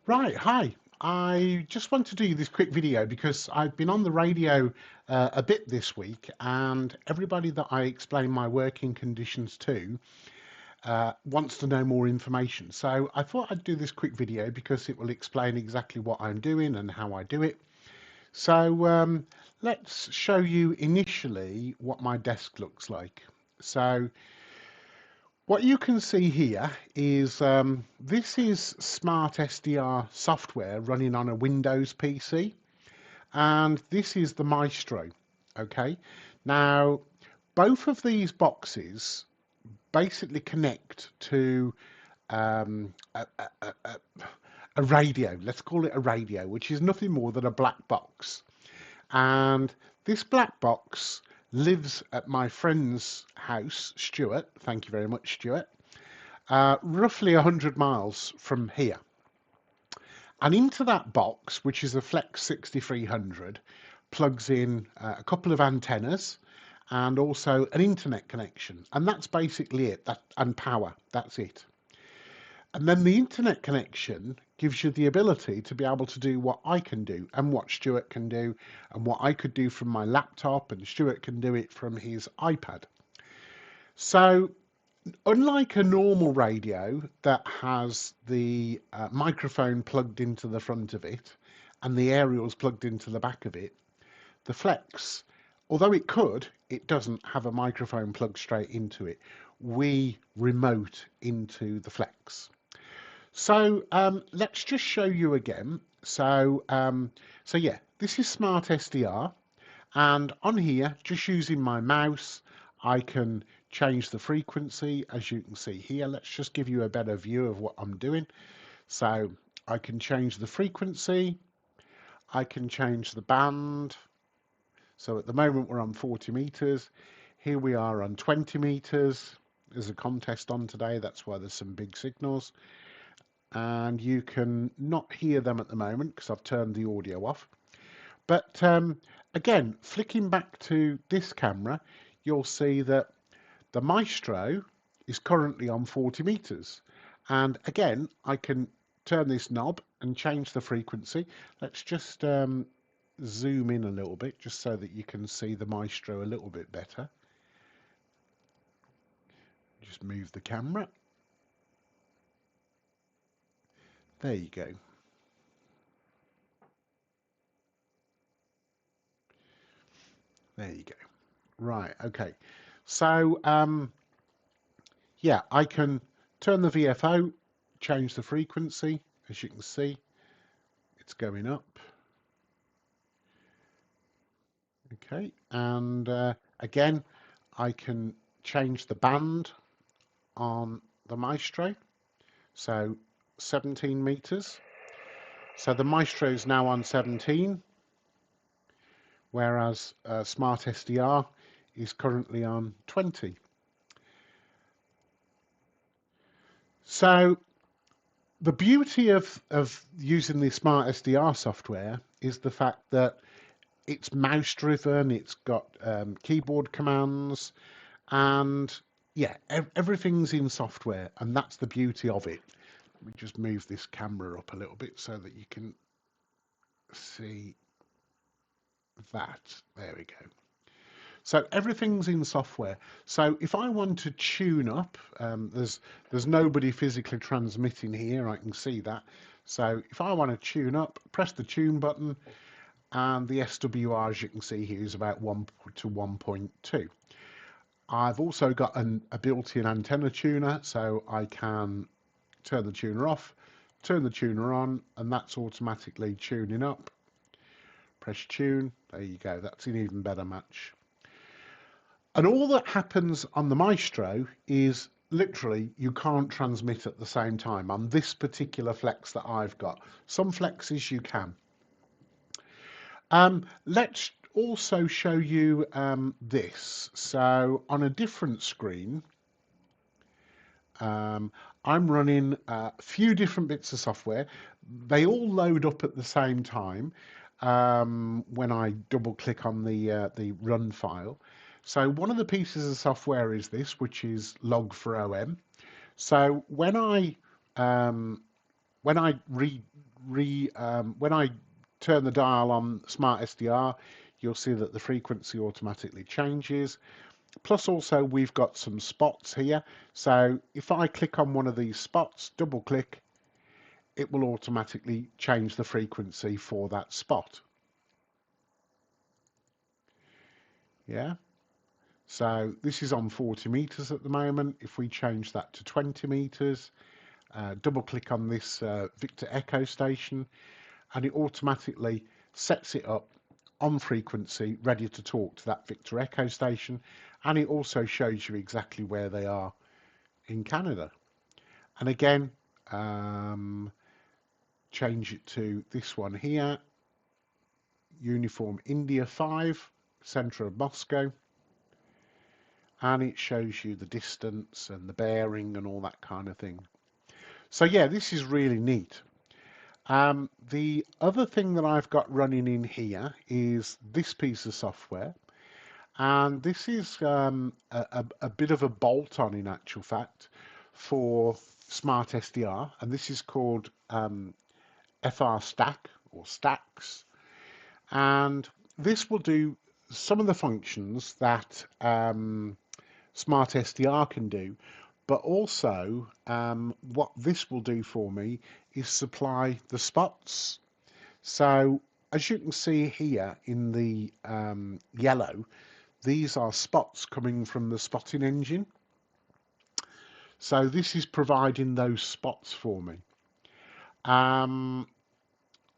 Right, hi. I just want to do this quick video because I've been on the radio a bit this week, and everybody that I explain my working conditions to wants to know more information. So I thought I'd do this quick video because it will explain exactly what I'm doing and how I do it. So let's show you initially what my desk looks like. So what you can see here is this is Smart SDR software running on a Windows PC, and this is the Maestro. Okay, now both of these boxes basically connect to um, a, a, a, a a radio. Let's call it a radio, which is nothing more than a black box. And this black box lives at my friend's house, Stuart. Thank you very much, Stuart. Roughly 100 miles from here. And into that box, which is a Flex 6300, plugs in a couple of antennas and also an internet connection. And that's basically it, and power. That's it. And then the internet connection gives you the ability to be able to do what I can do and what Stuart can do and what I could do from my laptop, and Stuart can do it from his iPad. So unlike a normal radio that has the microphone plugged into the front of it and the aerials plugged into the back of it, the Flex, although it doesn't have a microphone plugged straight into it. We remote into the Flex. So let's just show you again. So yeah, this is Smart SDR, and on here, just using my mouse, I can change the frequency, as you can see here. Let's just give you a better view of what I'm doing. So I can change the frequency, I can change the band. So at the moment we're on 40 meters. Here we are on 20 meters. There's a contest on today, that's why there's some big signals. And you can not hear them at the moment because I've turned the audio off. But again, flicking back to this camera, you'll see that the Maestro is currently on 40 meters. And again, I can turn this knob and change the frequency. Let's just zoom in a little bit just so that you can see the Maestro a little bit better. Just move the camera. There you go. There you go. Right, okay. So, yeah, I can turn the VFO, change the frequency. As you can see, it's going up. Okay, and again, I can change the band on the Maestro. So 17 meters. So the Maestro is now on 17, whereas Smart SDR is currently on 20. So the beauty of using the Smart SDR software is the fact that it's mouse driven, it's got keyboard commands, and yeah, everything's in software, and that's the beauty of it. Let me just move this camera up a little bit so that you can see that. There we go. So everything's in software. So if I want to tune up, there's nobody physically transmitting here. I can see that. So if I want to tune up, press the tune button, and the SWR, as you can see here, is about 1 to 1.2. I've also got a built-in antenna tuner, so I can turn the tuner off, turn the tuner on, and that's automatically tuning up. Press tune, there you go, that's an even better match. And all that happens on the Maestro is literally you can't transmit at the same time on this particular Flex that I've got. Some Flexes you can. Let's also show you this. So on a different screen, I'm running a few different bits of software. They all load up at the same time when I double click on the run file. So one of the pieces of software is this, which is Log4OM. So when I when I turn the dial on Smart SDR, you'll see that the frequency automatically changes. Plus also we've got some spots here. So if I click on one of these spots, double click, it will automatically change the frequency for that spot. Yeah. So this is on 40 meters at the moment. If we change that to 20 meters, double click on this Victor Echo station, and it automatically sets it up on frequency, ready to talk to that Victor Echo station. And it also shows you exactly where they are in Canada. And again, change it to this one here, Uniform India 5, center of Moscow. And it shows you the distance and the bearing and all that kind of thing. So yeah, this is really neat. The other thing that I've got running in here is this piece of software. And this is a bit of a bolt-on in actual fact for Smart SDR. And this is called FR Stack or Stacks. And this will do some of the functions that Smart SDR can do, but also what this will do for me is supply the spots. So as you can see here in the yellow, these are spots coming from the spotting engine. So this is providing those spots for me.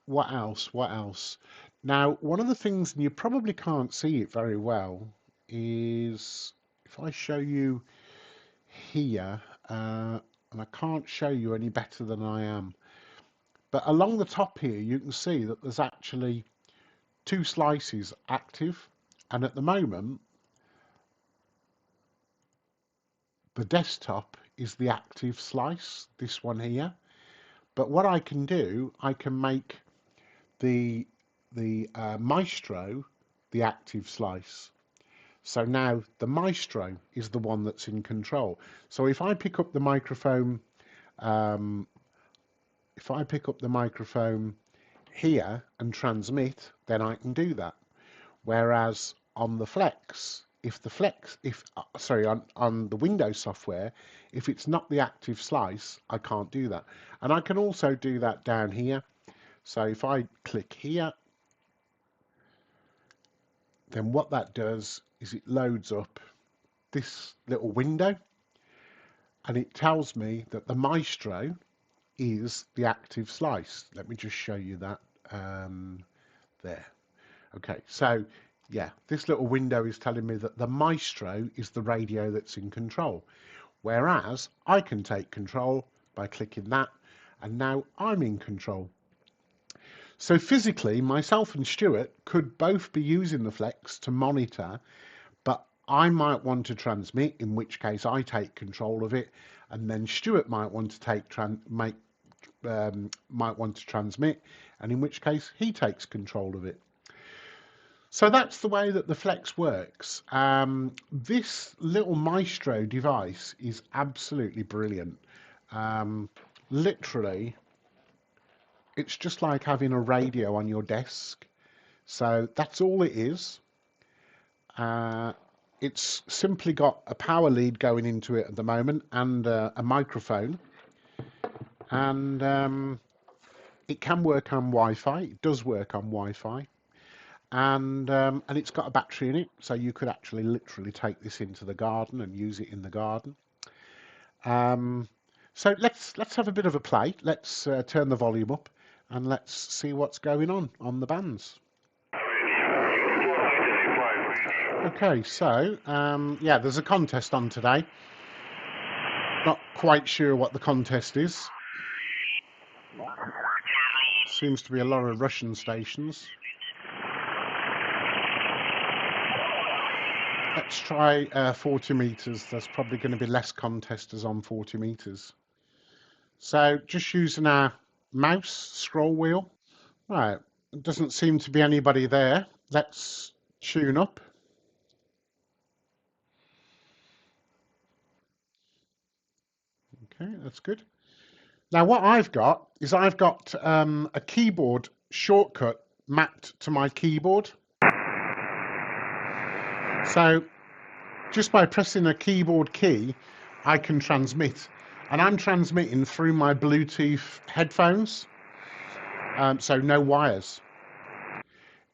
What else? What else? Now, one of the things, and you probably can't see it very well, is if I show you here, and I can't show you any better than I am, but along the top here, you can see that there's actually two slices active, and at the moment, the desktop is the active slice, this one here. But what I can do, I can make the Maestro the active slice. So now the Maestro is the one that's in control. So if I pick up the microphone, here and transmit, then I can do that. Whereas on the Flex, on the Windows software, if it's not the active slice, I can't do that. And I can also do that down here. So if I click here, then what that does is it loads up this little window, and it tells me that the Maestro is the active slice. Let me just show you that there. Okay, so yeah, this little window is telling me that the Maestro is the radio that's in control, whereas I can take control by clicking that, and now I'm in control. So physically, myself and Stuart could both be using the Flex to monitor, but I might want to transmit, in which case I take control of it, and then Stuart might want to might want to transmit, and in which case he takes control of it. So that's the way that the Flex works. This little Maestro device is absolutely brilliant. Literally, it's just like having a radio on your desk. So that's all it is. It's simply got a power lead going into it at the moment and a microphone. And it can work on Wi-Fi. It does work on Wi-Fi. And it's got a battery in it, so you could actually literally take this into the garden and use it in the garden. So let's have a bit of a play. Let's turn the volume up and let's see what's going on the bands. Okay, so yeah, there's a contest on today. Not quite sure what the contest is. Seems to be a lot of Russian stations. Let's try 40 meters. There's probably going to be less contesters on 40 meters. So just using our mouse scroll wheel. Right, there doesn't seem to be anybody there. Let's tune up. Okay, that's good. Now, what I've got is I've got a keyboard shortcut mapped to my keyboard. So just by pressing a keyboard key, I can transmit. And I'm transmitting through my Bluetooth headphones, so no wires.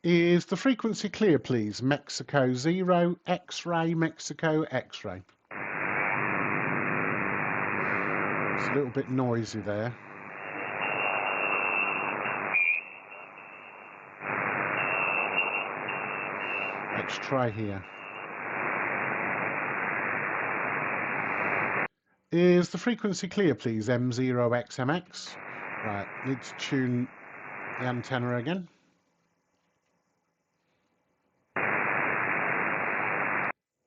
Is the frequency clear, please? Mexico 0, X-ray, Mexico, X-ray. It's a little bit noisy there. Let's try here. Is the frequency clear, please? M0XMX. Right, need to tune the antenna again.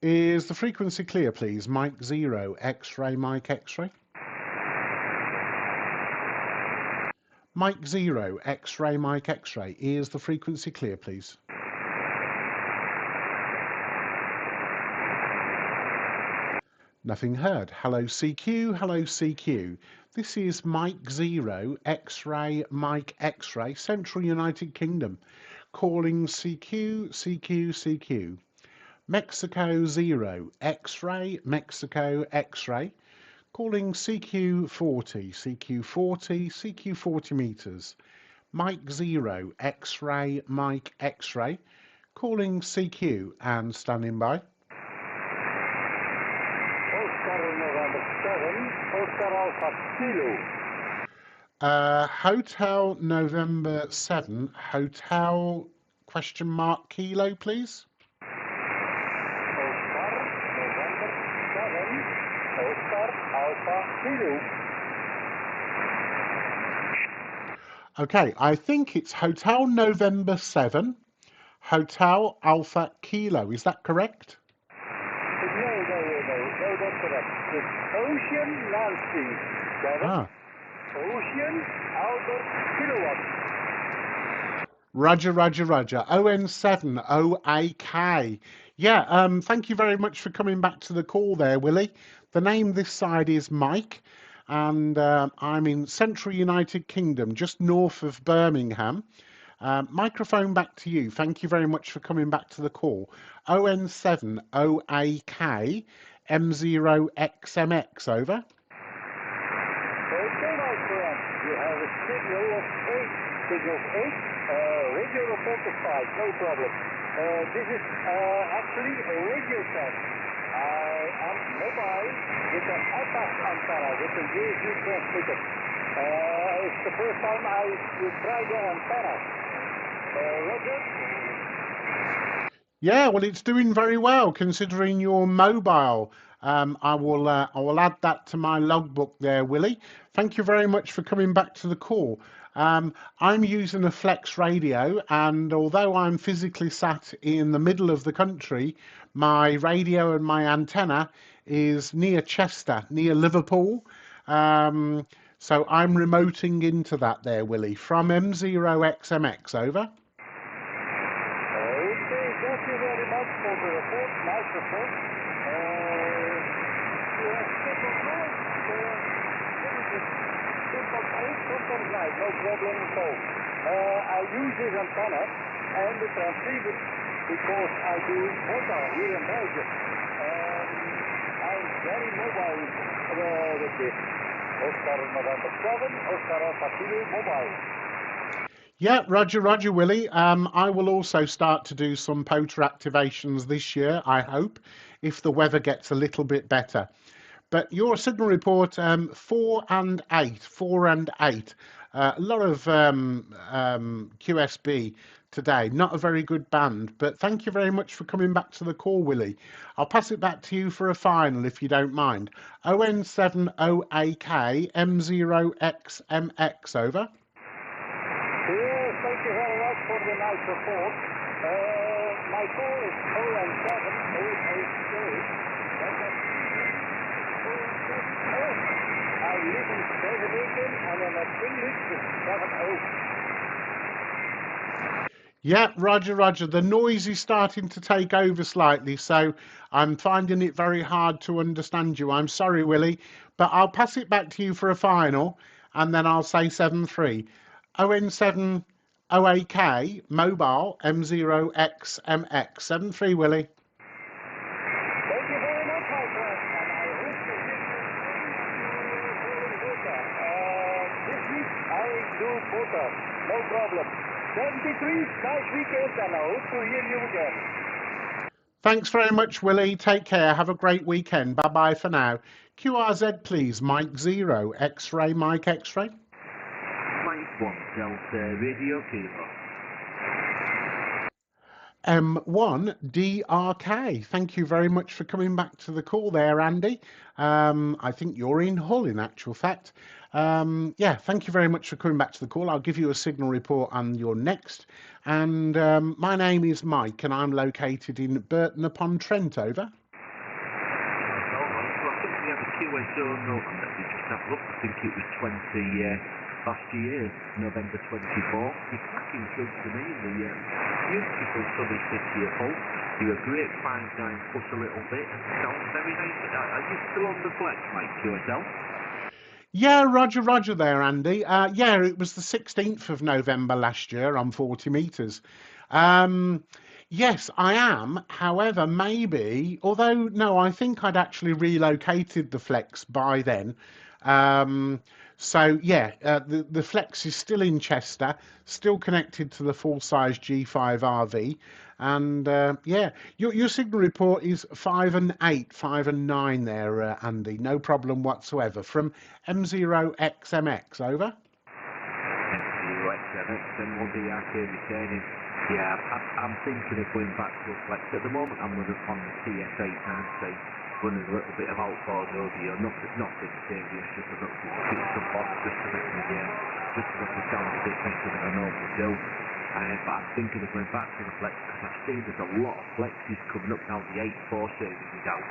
Is the frequency clear, please? Mic 0, X-ray, mic X-ray. Mic 0, X-ray, mic X-ray. Is the frequency clear, please? Nothing heard. Hello CQ, hello CQ. This is mic 0, X-ray, mic X-ray, Central United Kingdom. Calling CQ, CQ, CQ. Mexico 0, X-ray, Mexico, X-ray. Calling CQ40, CQ40, CQ40 meters. Mike 0, X-ray, Mike X-ray. Calling CQ and standing by. Oscar November 7, Oscar Alpha Kilo. Hotel November 7, Hotel question mark Kilo, please. Okay, I think it's Hotel November 7, Hotel Alpha Kilo. Is that correct? No, that's correct. It's Ocean Nancy 7, Ocean Albert Kilowatt. Roger, Roger, Roger. ON7OAK. Yeah, thank you very much for coming back to the call there, Willie. The name this side is Mike, and I'm in Central United Kingdom, just north of Birmingham. Microphone back to you. Thank you very much for coming back to the call. ON7OAK, M0XMX, over. Okay, my friend. You have a signal of 8. Signal 8. Radio report of 5. No problem. This is actually a radio test. I am mobile with an iPad antenna with a USB transmitter. It's the first time I try the antenna. Roger? Yeah, well, it's doing very well considering you're mobile. I will add that to my logbook there, Willie. Thank you very much for coming back to the call. I'm using a FlexRadio, and although I'm physically sat in the middle of the country, my radio and my antenna is near Chester, near Liverpool. So I'm remoting into that there, Willie, from M0XMX, over. Thank you very much for the report, nice report. No problem at all. I use this antenna and the transceiver because I do mobile here in Belgium. I'm very mobile with this. Oscar November 7, Oscar Alpha Kilo mobile. Yeah, Roger, Roger, Willie. I will also start to do some POTA activations this year, I hope, if the weather gets a little bit better. But your signal report, 4 and 8, 4 and 8. A lot of QSB today, not a very good band, but thank you very much for coming back to the call, Willie. I'll pass it back to you for a final, if you don't mind. ON7OAK, M0XMX, over. Yes, thank you very much for the nice report. My call is ON7OAK. I live in Copenhagen and I'm at English is 70. Yeah, Roger, Roger. The noise is starting to take over slightly, so I'm finding it very hard to understand you. I'm sorry, Willie, but I'll pass it back to you for a final. and then I'll say 73. ON7 OAK mobile M0XMX 73 Willie. Thank you very much, my friend, and I hope to hear you later. This week I do quota, no problem. 73, nice weekend, and I hope to hear you again. Thanks very much, Willie. Take care. Have a great weekend. Bye bye for now. QRZ, please. Mike 0, X-ray, Mike X-ray. Mike 1, Delta, Radio Kilo. M1 DRK. Thank you very much for coming back to the call there, Andy. I think you're in Hull in actual fact. Yeah, thank you very much for coming back to the call. I'll give you a signal report on your next. And my name is Mike and I'm located in Burton upon Trent, over. I think we have a QSO note on that we just have a look. I think it was 20 last year, November 24. You're cracking good to me in the beautiful sunny city of Hull. You're a great 5'9" plus a little bit and sounds very nice. Are you still on the flex, Mike, QSL? Yeah, Roger there, Andy. Yeah, it was the 16th of November last year on 40 metres. Yes, I am. However, maybe, although, no, I think I'd actually relocated the Flex by then. So, yeah, the Flex is still in Chester, still connected to the full-size G5 RV. And yeah, your signal report is 5 and 8, 5 and 9 there, Andy. No problem whatsoever. From M0XMX, over. M0XMX and one DRK returning. Yeah, I'm thinking of going back to a Flex. At the moment, I'm on the TS890, running a little bit of outboard audio. Nothing serious, just a little bit of some box, just to make me sound a bit better than I normally do. But I'm thinking of going back to the Flex because I see there's a lot of Flexes coming up now. The 8.4 series is out.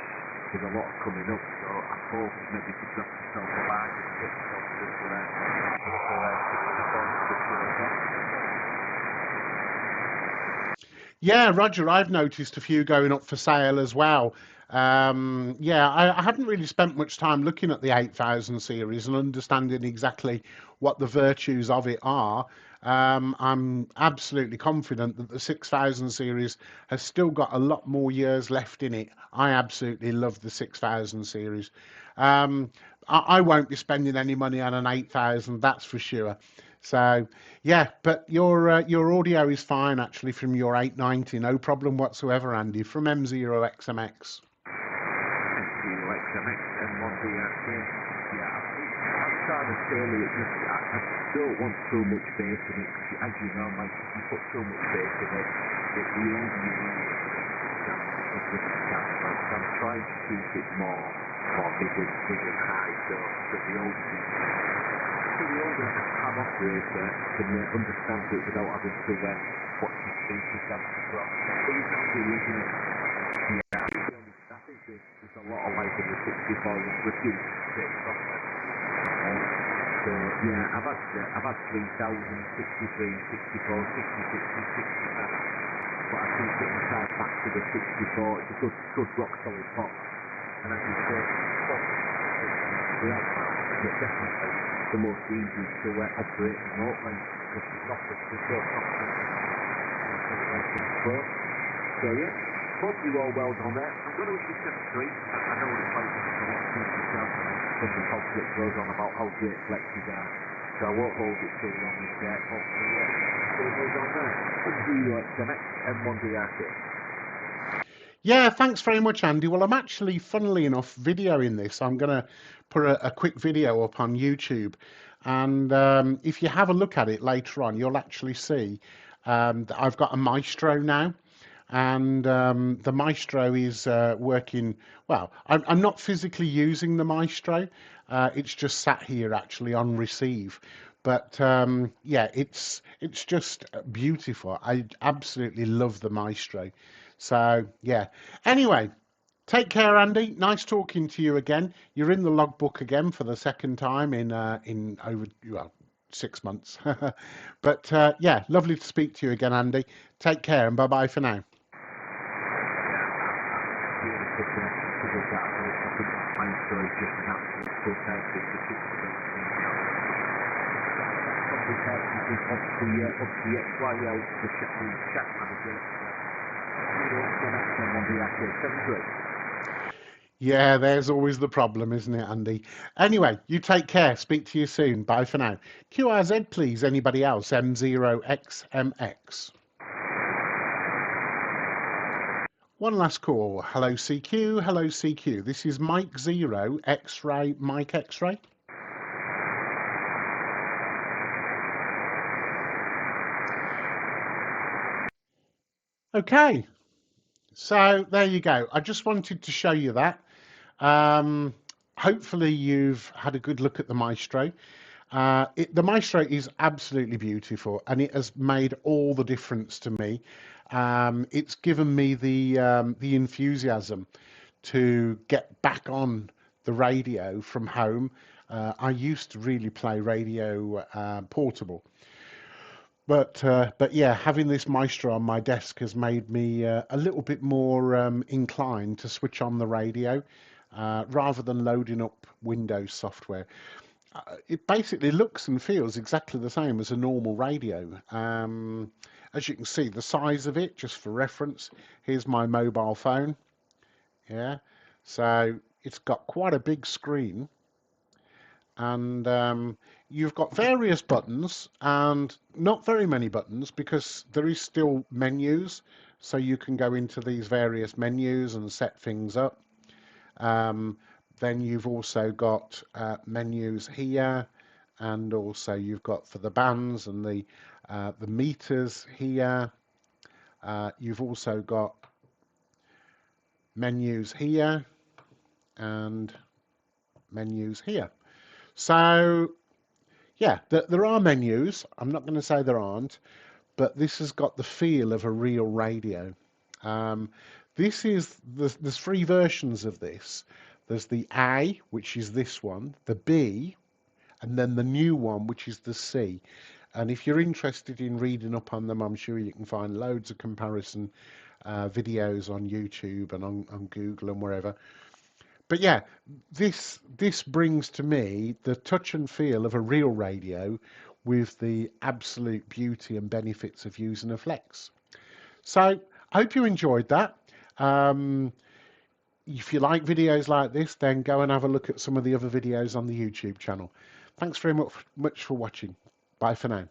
There's a lot coming up, so I thought maybe to drop myself a bargain and get myself a Yeah, Roger, I've noticed a few going up for sale as well. Yeah, I haven't really spent much time looking at the 8000 series and understanding exactly what the virtues of it are. I'm absolutely confident that the 6000 series has still got a lot more years left in it. I absolutely love the 6000 series. I won't be spending any money on an 8000, that's for sure. So yeah, but your audio is fine actually from your 890, no problem whatsoever, Andy, from M0XMX. M0XMX and one DRK. Yeah, I'm trying to tailor it. I don't want too much bass in it because, as you know, Mike, if you put too much bass in it, the older you really sound. So I'm trying to keep it more big and high. So the older ham operator can understand it without having to watch the speakers down the front. But you can't do it. Yeah, I think there's a lot of life in the 64 and refuse to take software. So yeah, I've had 3000, 63, 64, 66 and 67. But I think it inside back to the 64. It's a good rock solid pop. And as you say, yeah, definitely the most easy to operate remotely because there's nothing to show So yeah, hope you all well done there. I'm going to wish you 73. I know it's quite difficult to yourself from the conflict goes on about how great flexes are. So I won't hold it too long in there. Hopefully, still goes on there. M0XMX M1DRK. Yeah, thanks very much, Andy. Well, I'm actually, funnily enough, videoing this. I'm going to put a quick video up on YouTube. And if you have a look at it later on, you'll actually see that I've got a Maestro now. And the Maestro is working well. I'm not physically using the Maestro. It's just sat here actually on receive. But yeah, it's just beautiful. I absolutely love the Maestro. So yeah. Anyway, take care, Andy. Nice talking to you again. You're in the logbook again for the second time in over 6 months. But yeah, lovely to speak to you again, Andy. Take care and bye bye for now. I think Maestro is just an absolute full-time thing to up the XYO, the chat manager. Yeah, there's always the problem, isn't it, Andy? Anyway, you take care. Speak to you soon. Bye for now. QRZ, please. Anybody else? M0XMX. One last call. Hello, CQ. Hello, CQ. This is Mike Zero, X-Ray, Mike X-Ray. Okay, so there you go. I just wanted to show you that. Hopefully you've had a good look at the Maestro. The Maestro is absolutely beautiful, and it has made all the difference to me. It's given me the enthusiasm to get back on the radio from home. I used to really play radio portable, but yeah, having this Maestro on my desk has made me a little bit more inclined to switch on the radio rather than loading up Windows software. It basically looks and feels exactly the same as a normal radio. As you can see, the size of it, just for reference, here's my mobile phone. Yeah, so it's got quite a big screen, and you've got various buttons and not very many buttons because there is still menus, so you can go into these various menus and set things up. Then you've also got menus here, and also you've got for the bands and the meters here. You've also got menus here and menus here. So yeah, there are menus. I'm not going to say there aren't, but this has got the feel of a real radio. Um, this is there's three versions of this. There's the A, which is this one, the B, and then the new one, which is the C. And if you're interested in reading up on them, I'm sure you can find loads of comparison videos on YouTube and on Google and wherever. But yeah, this brings to me the touch and feel of a real radio with the absolute beauty and benefits of using a Flex. So I hope you enjoyed that. If you like videos like this, then go and have a look at some of the other videos on the YouTube channel. Thanks very much for watching. Bye for now.